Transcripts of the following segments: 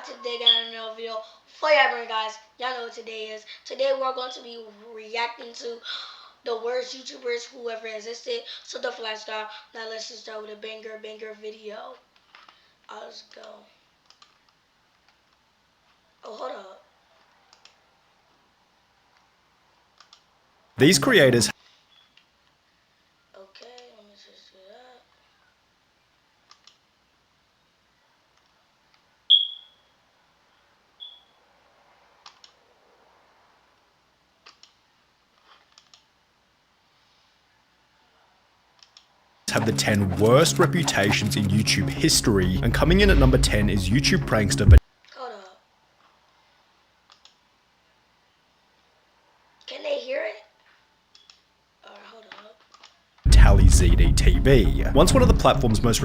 today got another video for y'all, guys. Y'all know what today is. Today we're going to be reacting to the worst YouTubers who ever existed. So the lifestyle. Now let's just start with a banger video. Let's go. Oh, hold up. These creators Okay, let me just do that. have the 10 worst reputations in YouTube history, and coming in at number 10 is YouTube prankster Hold up. Can they hear it? Hold up. Vitaly ZDTV. Once one of the platform's most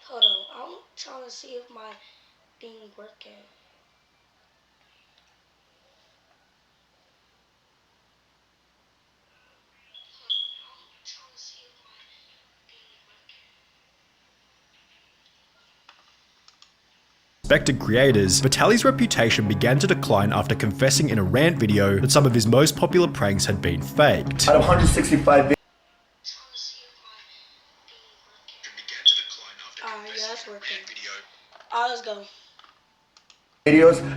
Hold on. I'm trying to see if my thing working. respected creators, Vitaly's reputation began to decline after confessing in a rant video that some of his most popular pranks had been faked. Out of 165 videos. Yeah, that's working. Let's go.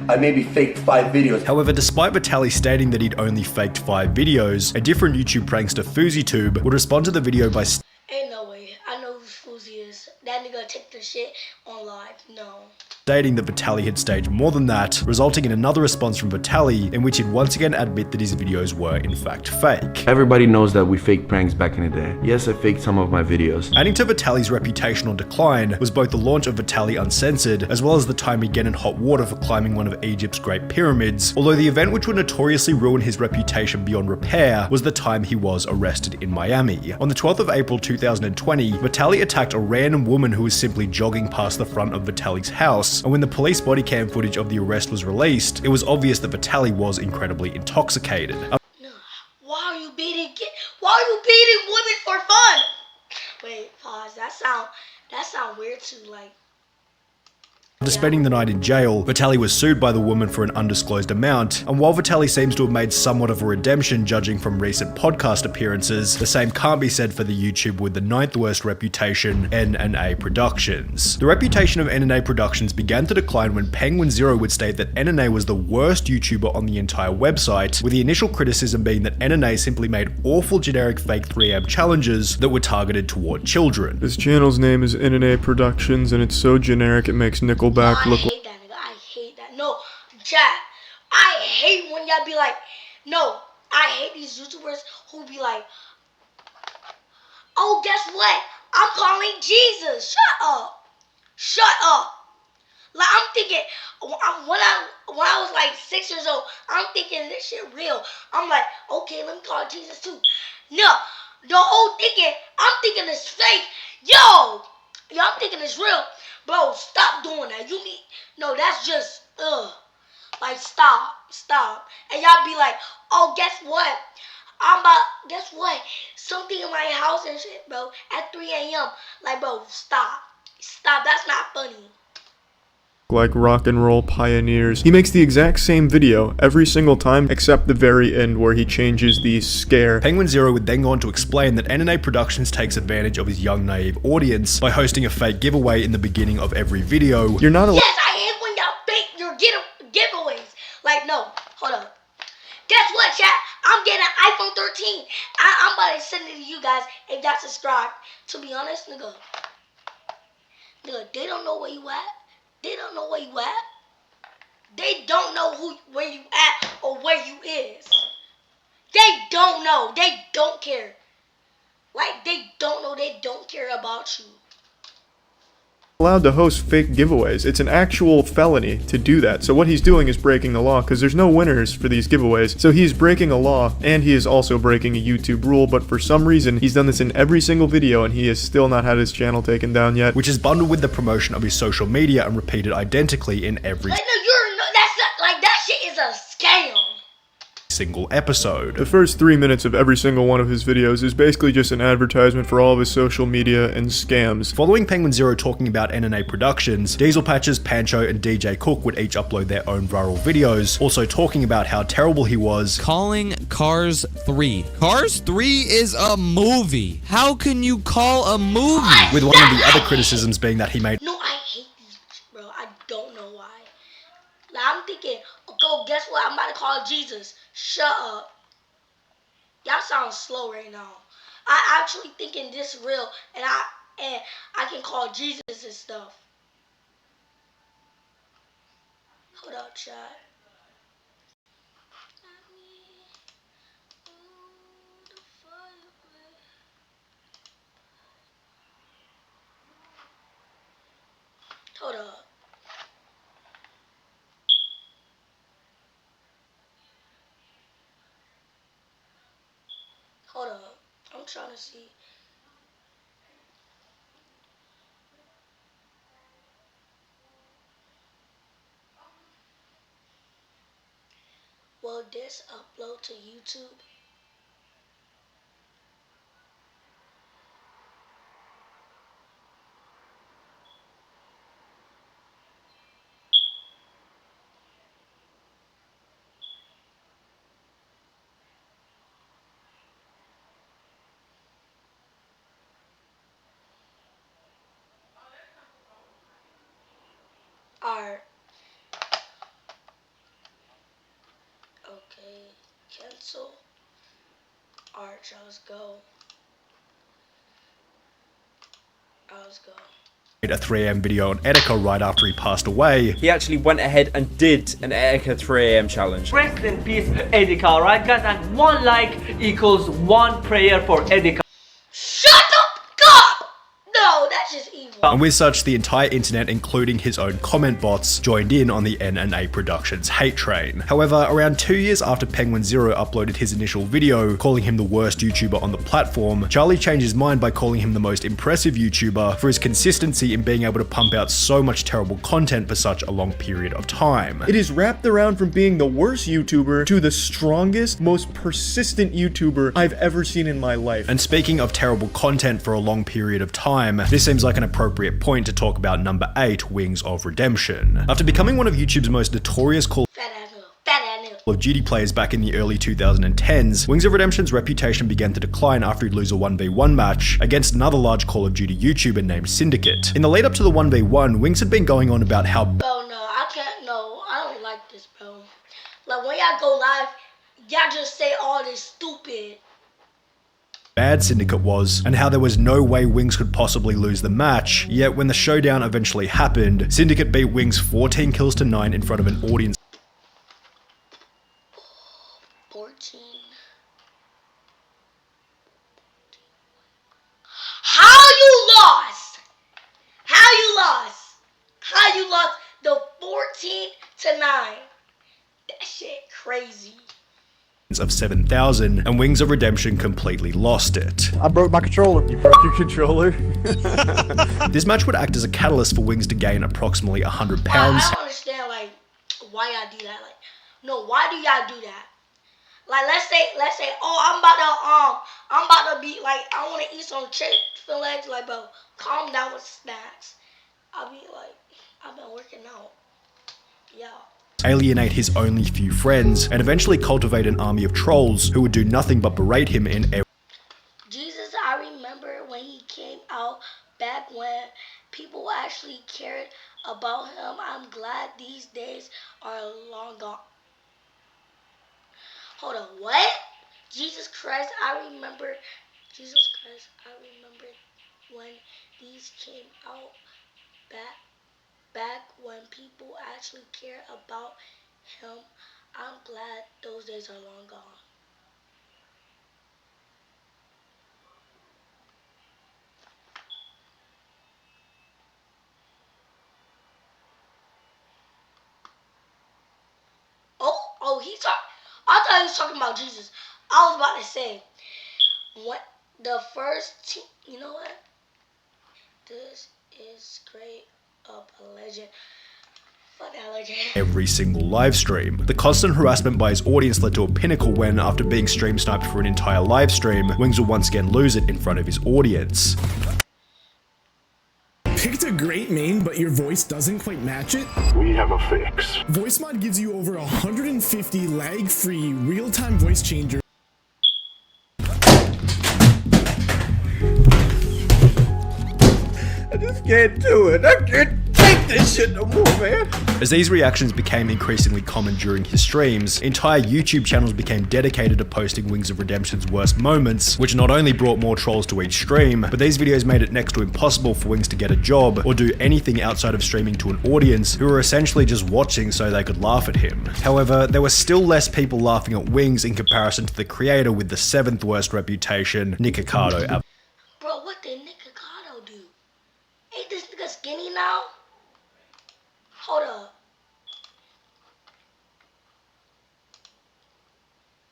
I maybe faked 5 videos. However, despite Vitaly stating that he'd only faked 5 videos, a different YouTube prankster, FouseyTube, would respond to the video by ain't no way. I know who Fousey is. That nigga take the shit on live. No. Stating that Vitaly had staged more than that, resulting in another response from Vitaly in which he'd once again admit that his videos were in fact fake. Everybody knows that we faked pranks back in the day. Yes, I faked some of my videos. Adding to Vitaly's reputational decline was both the launch of Vitaly Uncensored, as well as the time he'd get in hot water for climbing one of Egypt's Great Pyramids, although the event which would notoriously ruin his reputation beyond repair was the time he was arrested in Miami. On the 12th of April 2020, Vitaly attacked a random woman who was simply jogging past the front of Vitaly's house, and when the police body cam footage of the arrest was released, it was obvious that Vitaly was incredibly intoxicated. Why are you beating women for fun? Wait, pause. That sound weird too. Like, After spending the night in jail, Vitaly was sued by the woman for an undisclosed amount, and while Vitaly seems to have made somewhat of a redemption judging from recent podcast appearances, the same can't be said for the YouTube with the 9th worst reputation, NNA Productions. The reputation of NNA Productions began to decline when Penguin Zero would state that NNA was the worst YouTuber on the entire website, with the initial criticism being that NNA simply made awful generic fake 3am challenges that were targeted toward children. This channel's name is NNA Productions, and it's so generic it makes Nickelback look. I hate that nigga. I hate that. No, chat. I hate when y'all be like, no. I hate these YouTubers who be like, oh, guess what? I'm calling Jesus. Shut up. Shut up. Like, I'm thinking, when I was like 6 years old, I'm thinking this shit real. I'm like, okay, let me call Jesus too. No, the whole thinking, I'm thinking it's fake. Yo, I'm thinking it's real. Bro, stop doing that. No, that's just, like, stop. And y'all be like, oh, guess what? Guess what? Something in my house and shit, bro, at 3 a.m. Like, bro, stop. That's not funny. Like rock and roll pioneers. He makes the exact same video every single time except the very end where he changes the scare. Penguin Zero would then go on to explain that NNA Productions takes advantage of his young naive audience by hosting a fake giveaway in the beginning of every video. You're not allowed. Yes, I hate when y'all fake your giveaways. Like, no, hold up. Guess what, chat? I'm getting an iPhone 13. I'm about to send it to you guys if y'all subscribe. To be honest, nigga, they don't know where you at. They don't know where you at. They don't know where you at or where you is. They don't know. They don't care. Like, they don't know. They don't care about you. Allowed to host fake giveaways. It's an actual felony to do that. So what he's doing is breaking the law because there's no winners for these giveaways. So he's breaking a law and he is also breaking a YouTube rule, but for some reason he's done this in every single video and he has still not had his channel taken down yet. Which is bundled with the promotion of his social media and repeated identically in every Like, no, that's not, like, that shit is a scam. single episode. The first 3 minutes of every single one of his videos is basically just an advertisement for all of his social media and scams. Following Penguin Zero talking about NNA Productions, Diesel Patches, Pancho, and DJ Cook would each upload their own viral videos, also talking about how terrible he was, calling Cars 3. Cars 3 is a movie. How can you call a movie? with one of the other criticisms being that he made No, I hate these, bro. I don't know why. Like, I'm thinking, okay, guess what? I'm about to call Jesus. Shut up. Y'all sound slow right now. I actually thinking this real, and I can call Jesus and stuff. Hold up, chat. Hold up. Hold up. I'm trying to see. Will this upload to YouTube? Alright. Okay. Cancel. Alright, y'all, let's go. Let's go. a 3am video on Etika right after he passed away. He actually went ahead and did an Etika 3am challenge. Rest in peace, Etika, alright guys? And 1 like equals 1 prayer for Etika. Shut the up! No, that's just evil. And with such, the entire internet, including his own comment bots, joined in on the NNA Productions hate train. However, around 2 years after Penguin Zero uploaded his initial video, calling him the worst YouTuber on the platform, Charlie changed his mind by calling him the most impressive YouTuber for his consistency in being able to pump out so much terrible content for such a long period of time. It is wrapped around from being the worst YouTuber to the strongest, most persistent YouTuber I've ever seen in my life. And speaking of terrible content for a long period of time, this seems like an appropriate point to talk about number 8, Wings of Redemption. After becoming one of YouTube's most notorious Call of Duty players back in the early 2010s, Wings of Redemption's reputation began to decline after he'd lose a 1v1 match against another large Call of Duty YouTuber named Syndicate. In the lead up to the 1v1, Wings had been going on about how Bro, no, I can't, no, I don't like this, bro. Like, when y'all go live, y'all just say all this stupid. bad Syndicate was, and how there was no way Wings could possibly lose the match, yet when the showdown eventually happened, Syndicate beat Wings 14 kills to 9 in front of an audience 14. How you lost? How you lost? How you lost the 14 to 9? That shit crazy. of 7,000, and Wings of Redemption completely lost it. I broke my controller. You broke your controller? This match would act as a catalyst for Wings to gain approximately 100 I pounds. don't understand, like, why y'all do that. Like, no, why do y'all do that? Like, let's say, oh, I'm about to be, like, I want to eat some Chick-fil-A. Like, bro, calm down with snacks. I'll be like, I've been working out. Yeah. Alienate his only few friends, and eventually cultivate an army of trolls who would do nothing but berate him in every Jesus, I remember when he came out back when people actually cared about him. I'm glad these days are long gone. Hold on, what? Jesus Christ, I remember when these came out back when people actually cared about him. I'm glad those days are long gone. Oh, I thought he was talking about Jesus. I was about to say, what the first you know what? This is straight up a legend. Fuck allergy. Every single live stream. The constant harassment by his audience led to a pinnacle when, after being stream sniped for an entire live stream, Wings would once again lose it in front of his audience. Picked a great main, but your voice doesn't quite match it? We have a fix. VoiceMod gives you over 150 lag-free, real-time voice changer. I just can't do it. I can't take this shit no more, man. As these reactions became increasingly common during his streams, entire YouTube channels became dedicated to posting Wings of Redemption's worst moments, which not only brought more trolls to each stream, but these videos made it next to impossible for Wings to get a job or do anything outside of streaming to an audience who were essentially just watching so they could laugh at him. However, there were still less people laughing at Wings in comparison to the creator with the 7th worst reputation, Nikocado. Bro, what did Nikocado do? Ain't this nigga skinny now? Hold up.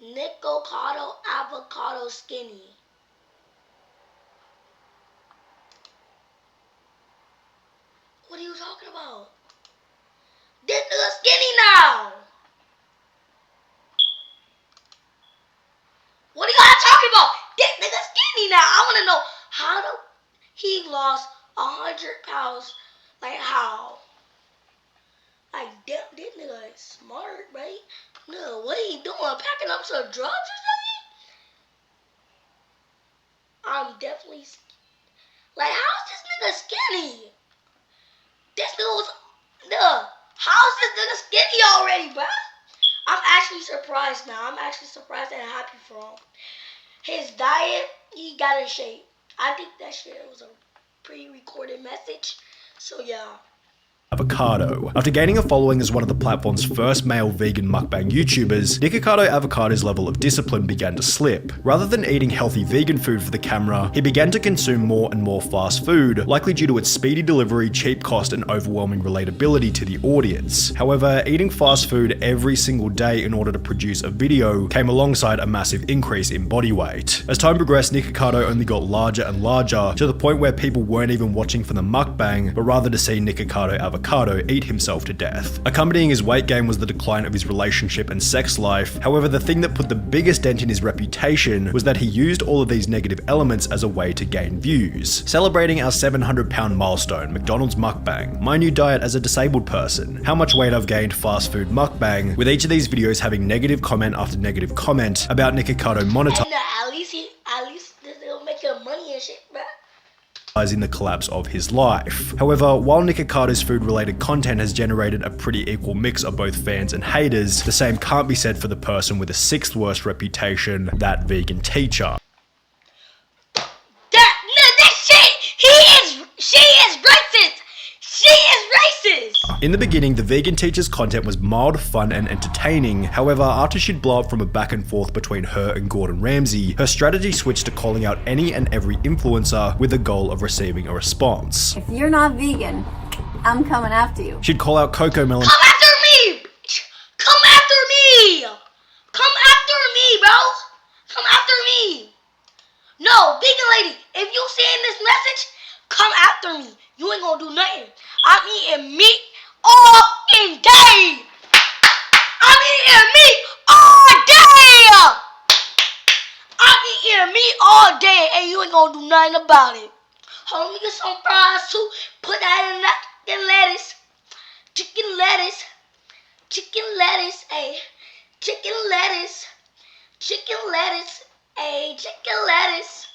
Nikocado avocado skinny. What are you talking about? This nigga skinny now. What are you guys talking about? This nigga skinny now. I want to know how he lost 100 pounds. Like how? Like this nigga is smart, right? No, what are you doing? Packing up some drugs or something? I'm definitely like, how is this nigga skinny? This nigga was how is this nigga skinny already, bro? I'm actually surprised now. I'm actually surprised and happy for him. His diet, he got in shape. I think that shit was a pre-recorded message. So yeah. Avocado. After gaining a following as one of the platform's first male vegan mukbang YouTubers, Nikocado Avocado's level of discipline began to slip. Rather than eating healthy vegan food for the camera, he began to consume more and more fast food, likely due to its speedy delivery, cheap cost, and overwhelming relatability to the audience. However, eating fast food every single day in order to produce a video came alongside a massive increase in body weight. As time progressed, Nikocado only got larger and larger, to the point where people weren't even watching for the mukbang, but rather to see Nikocado Avocado eat himself to death. Accompanying his weight gain was the decline of his relationship and sex life. However, the thing that put the biggest dent in his reputation was that he used all of these negative elements as a way to gain views. Celebrating our 700-pound milestone, McDonald's mukbang, my new diet as a disabled person, how much weight I've gained fast food mukbang, with each of these videos having negative comment after negative comment about Nikocado monetizing At least they'll make your money and shit, bro. In the collapse of his life. However, while Nikocado's food-related content has generated a pretty equal mix of both fans and haters, the same can't be said for the person with the 6th worst reputation, that vegan teacher. She is racist! She is racist! In the beginning, the vegan teacher's content was mild, fun, and entertaining. However, after she'd blow up from a back and forth between her and Gordon Ramsay, her strategy switched to calling out any and every influencer with the goal of receiving a response. If you're not vegan, I'm coming after you. She'd call out Coco Melon. Come after me! Come after me! Come after me, bro! Come after me! No, vegan lady, if you seeing this message, come after me. You ain't gonna do nothing. I'm eating meat all in day. I'm eating meat all day. I'm eating meat all day, and you ain't gonna do nothing about it. Hold on, let me get some fries too. Put that in that lettuce, chicken lettuce, ayy, chicken lettuce, ayy, chicken lettuce.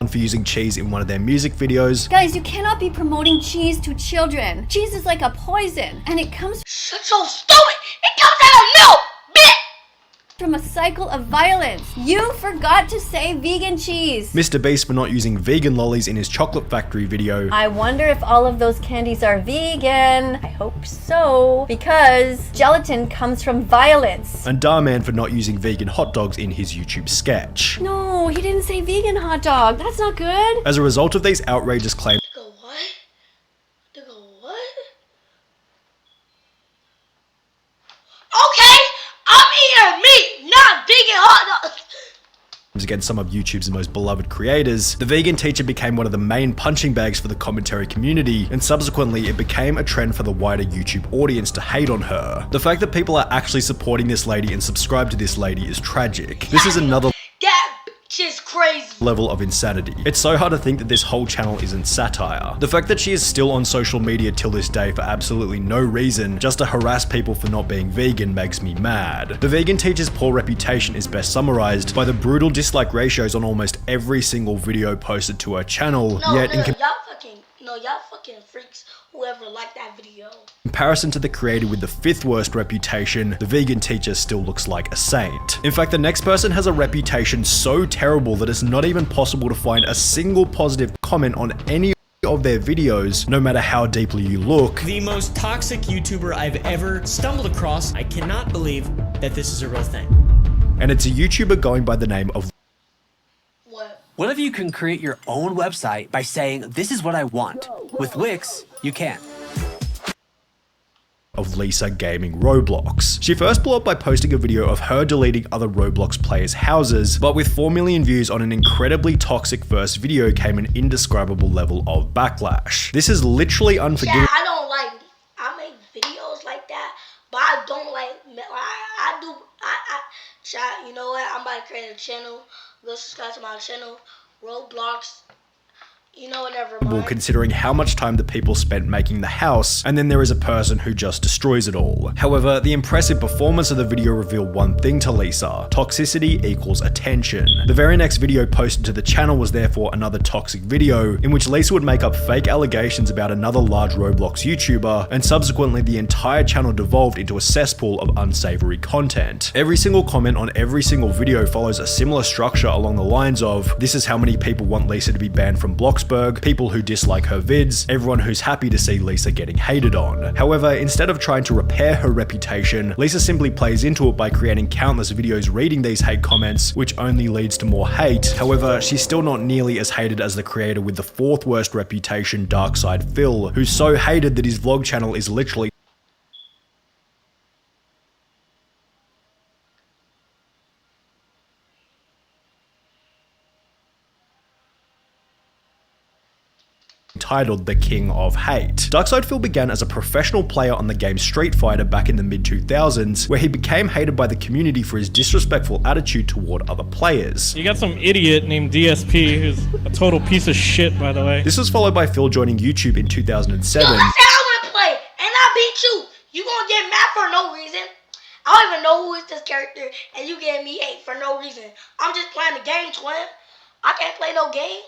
For using cheese in one of their music videos. Guys, you cannot be promoting cheese to children. Cheese is like a poison, and it comes so stupid. It comes out of milk, bitch. From a cycle of violence. You forgot to say vegan cheese. Mr. Beast for not using vegan lollies in his chocolate factory video. I wonder if all of those candies are vegan. I hope so, because gelatin comes from violence. And Darman for not using vegan hot dogs in his YouTube sketch. No, he didn't say vegan hot dog. That's not good. As a result of these outrageous claims, against some of YouTube's most beloved creators, the vegan teacher became one of the main punching bags for the commentary community, and subsequently it became a trend for the wider YouTube audience to hate on her. The fact that people are actually supporting this lady and subscribe to this lady is tragic. This is another She's crazy level of insanity. It's so hard to think that this whole channel isn't satire. The fact that she is still on social media till this day for absolutely no reason, just to harass people for not being vegan, makes me mad. The vegan teacher's poor reputation is best summarized by the brutal dislike ratios on almost every single video posted to her channel, y'all fucking freaks, whoever liked that video. In comparison to the creator with the 5th worst reputation, the vegan teacher still looks like a saint. In fact, the next person has a reputation so terrible that it's not even possible to find a single positive comment on any of their videos, no matter how deeply you look. The most toxic YouTuber I've ever stumbled across. I cannot believe that this is a real thing. And it's a YouTuber going by the name of What if you can create your own website by saying, this is what I want? With Wix, you can. Of Lisa Gaming Roblox. She first blew up by posting a video of her deleting other Roblox players' houses, but with 4 million views on an incredibly toxic first video came an indescribable level of backlash. This is literally unforgivable. Yeah, I make videos like that, but I don't you know what, I'm about to create a channel. Go subscribe to my channel, Roblox. You know, whatever. Considering how much time the people spent making the house, and then there is a person who just destroys it all. However, the impressive performance of the video revealed one thing to Lisa: toxicity equals attention. The very next video posted to the channel was therefore another toxic video in which Lisa would make up fake allegations about another large Roblox YouTuber, and subsequently the entire channel devolved into a cesspool of unsavory content. Every single comment on every single video follows a similar structure along the lines of, this is how many people want Lisa to be banned from Bloxburg, people who dislike her vids, everyone who's happy to see Lisa getting hated on. However, instead of trying to repair her reputation, Lisa simply plays into it by creating countless videos reading these hate comments, which only leads to more hate. However, she's still not nearly as hated as the creator with the 4th worst reputation, Darkside Phil, who's so hated that his vlog channel is literally titled The King of Hate. Darkside Phil began as a professional player on the game Street Fighter back in the mid-2000s, where he became hated by the community for his disrespectful attitude toward other players. You got some idiot named DSP who's a total piece of shit, by the way. This was followed by Phil joining YouTube in 2007. Yo, I said I wanna play, and I beat you. You gonna get mad for no reason? I don't even know who is this character, and you getting me hate for no reason. I'm just playing the game, twin. I can't play no game.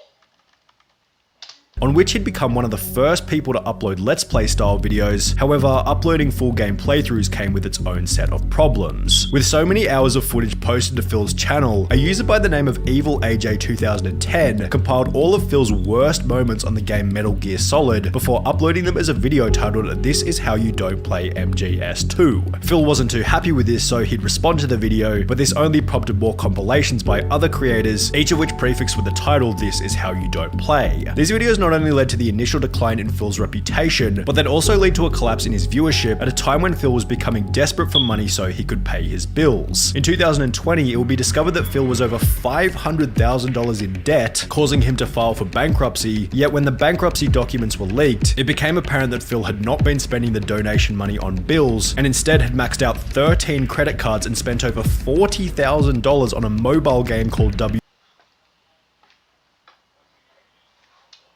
On which he'd become one of the first people to upload Let's Play style videos. However, uploading full game playthroughs came with its own set of problems. With so many hours of footage posted to Phil's channel, a user by the name of Evil AJ 2010 compiled all of Phil's worst moments on the game Metal Gear Solid before uploading them as a video titled "This is how you don't play MGS2." Phil wasn't too happy with this, so he'd respond to the video, but this only prompted more compilations by other creators, each of which prefixed with the title "This is how you don't play." These videos not only led to the initial decline in Phil's reputation, but that also led to a collapse in his viewership at a time when Phil was becoming desperate for money so he could pay his bills. In 2020, it would be discovered that Phil was over $500,000 in debt, causing him to file for bankruptcy, yet when the bankruptcy documents were leaked, it became apparent that Phil had not been spending the donation money on bills, and instead had maxed out 13 credit cards and spent over $40,000 on a mobile game called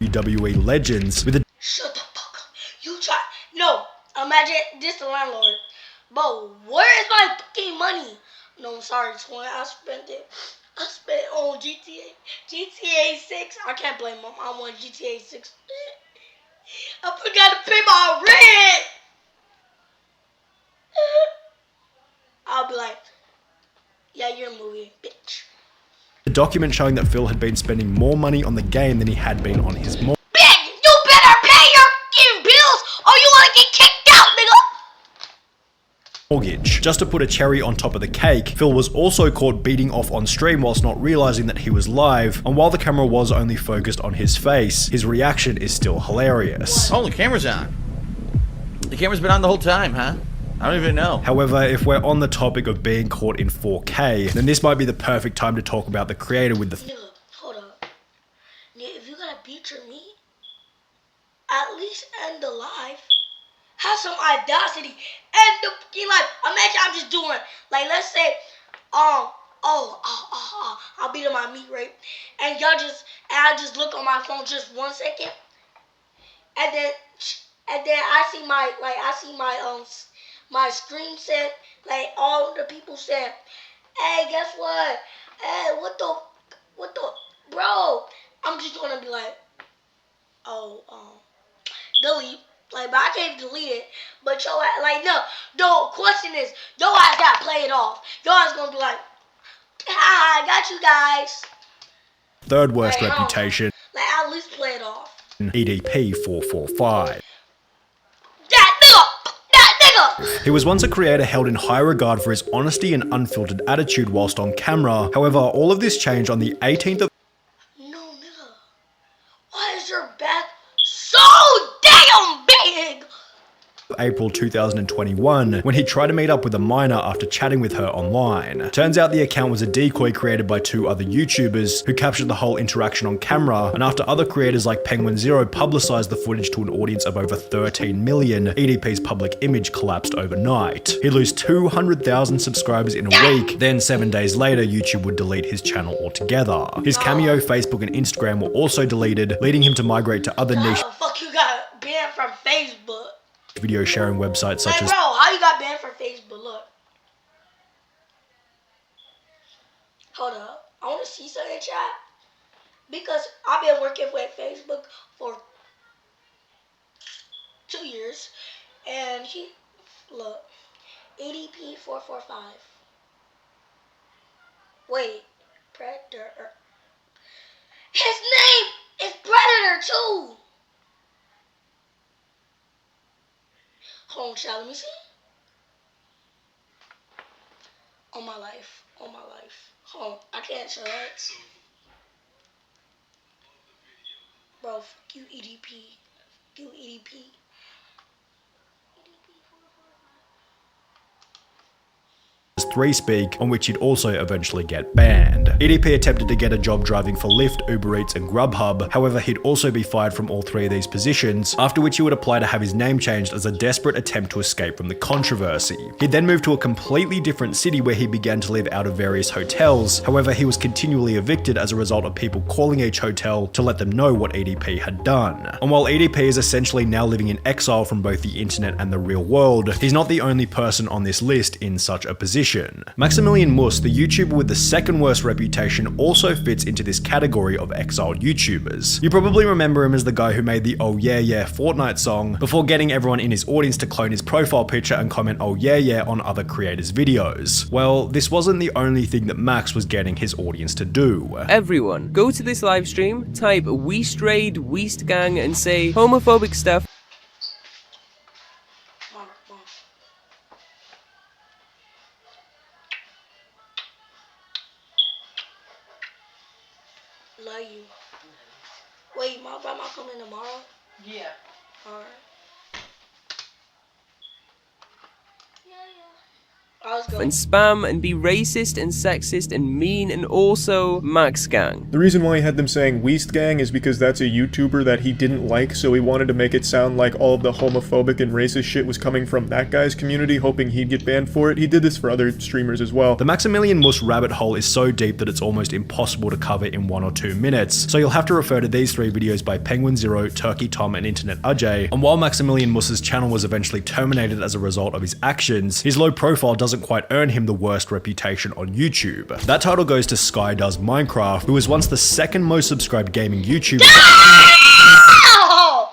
WWE Legends with a— Shut the fuck up. You try. No. Imagine this the landlord. Bro, where is my fucking money? No, I'm sorry, twin. I spent it. I spent it on GTA 6. I can't blame mom. I want GTA 6. I forgot to pay my rent. I'll be like, yeah, you're a movie, bitch. A document showing that Phil had been spending more money on the game than he had been on his mortgage. You better pay your fucking bills or you wanna get kicked out, nigga! Just to put a cherry on top of the cake, Phil was also caught beating off on stream whilst not realizing that he was live, and while the camera was only focused on his face, his reaction is still hilarious. Oh, the camera's on. The camera's been on the whole time, huh? I don't even know. However, if we're on the topic of being caught in 4K, then this might be the perfect time to talk about the creator with the Nigga, hold up. Nigga, if you gotta beat your meat, at least end the live. Have some audacity. End the fucking live. Imagine I'm just doing, like, let's say, I'll beat up my meat, right? And I just look on my phone just 1 second. And then I see my screen said, like, all the people said, hey, guess what? Hey, what the, bro? I'm just gonna be like, delete. Like, but I can't delete it. But like, no, the question is, yo, I gotta play it off. Yo, I was gonna be like, I got you guys. third worst reputation, like, at least play it off. EDP445. That nigga! He was once a creator held in high regard for his honesty and unfiltered attitude whilst on camera. However, all of this changed on the 18th of Why is your back so damn big? April 2021, when he tried to meet up with a minor after chatting with her online. Turns out the account was a decoy created by 2 other YouTubers who captured the whole interaction on camera, and after other creators like Penguin Zero publicized the footage to an audience of over 13 million, EDP's public image collapsed overnight. He'd lose 200,000 subscribers in a week, then 7 days later YouTube would delete his channel altogether. His Cameo, Facebook and Instagram were also deleted, leading him to migrate to other niche Fuck, you got banned from Facebook. video sharing websites such as bro, how you got banned from Facebook? Look. Hold up. I want to see something in chat. Because I've been working with Facebook for 2 years. And look. EDP445. Wait. Predator. His name is Predator too. Hold on, child, let me see. On my life. Hold on, I can't show it. Bro, fuck you, EDP. Fuck you, EDP. 3 Speak, on which he'd also eventually get banned. EDP attempted to get a job driving for Lyft, Uber Eats and Grubhub, however he'd also be fired from all 3 of these positions, after which he would apply to have his name changed as a desperate attempt to escape from the controversy. He'd then moved to a completely different city where he began to live out of various hotels, however he was continually evicted as a result of people calling each hotel to let them know what EDP had done. And while EDP is essentially now living in exile from both the internet and the real world, he's not the only person on this list in such a position. Maximilian Mus, the YouTuber with the second worst reputation, also fits into this category of exiled YouTubers. You probably remember him as the guy who made the Oh Yeah Yeah Fortnite song before getting everyone in his audience to clone his profile picture and comment Oh Yeah Yeah on other creators' videos. Well, this wasn't the only thing that Max was getting his audience to do. Everyone, go to this live stream, type Weast Raid, Weast Gang and say homophobic stuff. Love you. Wait, my grandma coming tomorrow? Yeah. Alright. And spam and be racist and sexist and mean and also Max Gang. The reason why he had them saying Weast Gang is because that's a YouTuber that he didn't like, so he wanted to make it sound like all of the homophobic and racist shit was coming from that guy's community, hoping he'd get banned for it. He did this for other streamers as well. The Maximilian Mus rabbit hole is so deep that it's almost impossible to cover in 1 or 2 minutes, so you'll have to refer to these 3 videos by Penguin Zero, Turkey Tom and Internet Ajay. And while Maximilian Mus's channel was eventually terminated as a result of his actions, his low profile doesn't quite earn him the worst reputation on YouTube. That title goes to Sky Does Minecraft, who was once the second most subscribed gaming YouTuber. No!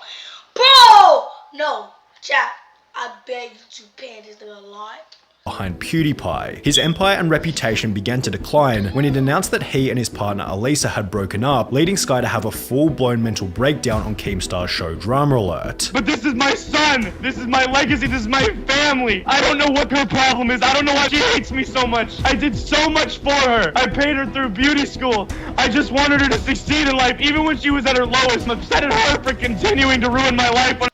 Bro! No, chat. I beg you to ban this nigga a lot. Behind PewDiePie. His empire and reputation began to decline when it announced that he and his partner Elisa had broken up, leading Sky to have a full-blown mental breakdown on Keemstar's show Drama Alert. But this is my son! This is my legacy! This is my family! I don't know what her problem is! I don't know why she hates me so much! I did so much for her! I paid her through beauty school! I just wanted her to succeed in life, even when she was at her lowest. I'm upset at her for continuing to ruin my life. Pause.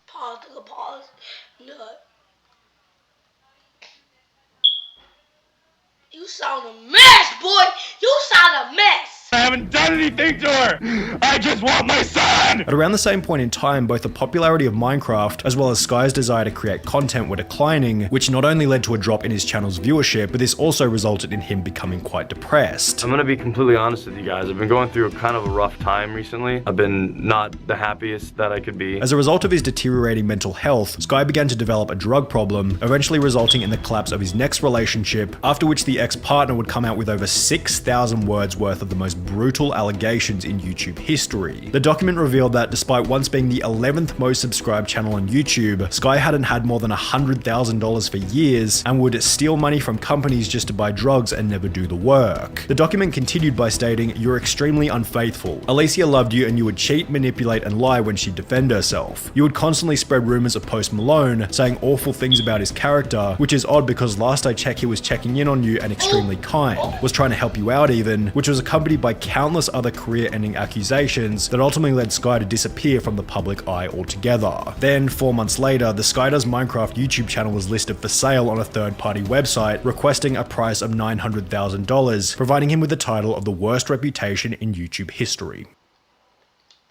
You sound a mess, boy. You sound a mess. I haven't done anything to her. I just want my son. At around the same point in time, both the popularity of Minecraft as well as Sky's desire to create content were declining, which not only led to a drop in his channel's viewership, but this also resulted in him becoming quite depressed. I'm gonna be completely honest with you guys. I've been going through a kind of a rough time recently. I've been not the happiest that I could be. As a result of his deteriorating mental health, Sky began to develop a drug problem, eventually resulting in the collapse of his next relationship, after which the ex-partner would come out with over 6,000 words worth of the most brutal allegations in YouTube history. The document revealed that despite once being the 11th most subscribed channel on YouTube, Sky hadn't had more than $100,000 for years and would steal money from companies just to buy drugs and never do the work. The document continued by stating, "You're extremely unfaithful. Alicia loved you and you would cheat, manipulate, and lie when she'd defend herself. You would constantly spread rumors of Post Malone, saying awful things about his character, which is odd because last I checked he was checking in on you and extremely kind, was trying to help you out even, which was accompanied by countless other career-ending accusations that ultimately led Sky to disappear from the public eye altogether." Then, 4 months later, the Sky Does Minecraft YouTube channel was listed for sale on a third-party website, requesting a price of $900,000, providing him with the title of the worst reputation in YouTube history.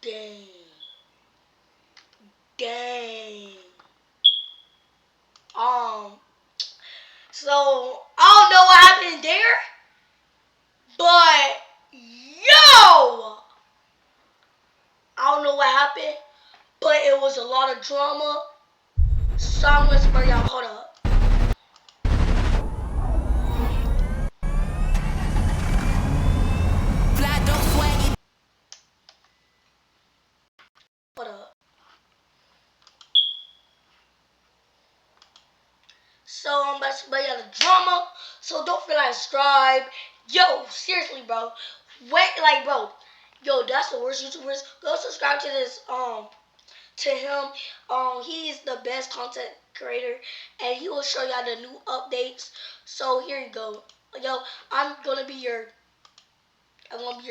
Dang. Dang. So, I don't know what happened there, but, yo! I don't know what happened, but it was a lot of drama. So I'm gonna spell y'all, hold up. Hold up. So I'm about to spell y'all the drama. So don't forget to subscribe. Yo, seriously, bro. Wait, like, bro. Yo, that's the worst YouTubers. Go subscribe to this, to him. He's the best content creator, and he will show y'all the new updates. So here you go. Yo, I'm gonna be your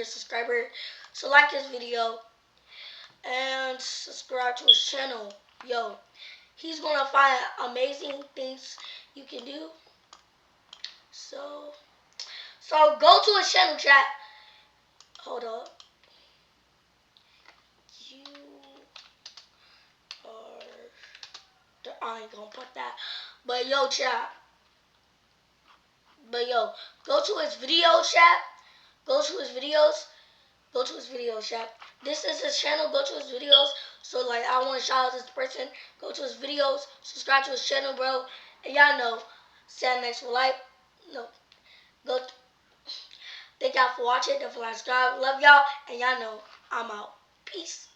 subscriber. So like this video and subscribe to his channel. Yo, he's gonna find amazing things you can do. So go to his channel, chat. Hold up. I ain't gonna put that. But yo, chat. But yo, go to his video, chat. Go to his videos. Go to his videos, chat. This is his channel. Go to his videos. So like, I want to shout out this person. Go to his videos. Subscribe to his channel, bro. And y'all know, stand next for life. No, go. Thank y'all for watching. Don't forget to subscribe. Love y'all. And y'all know, I'm out. Peace.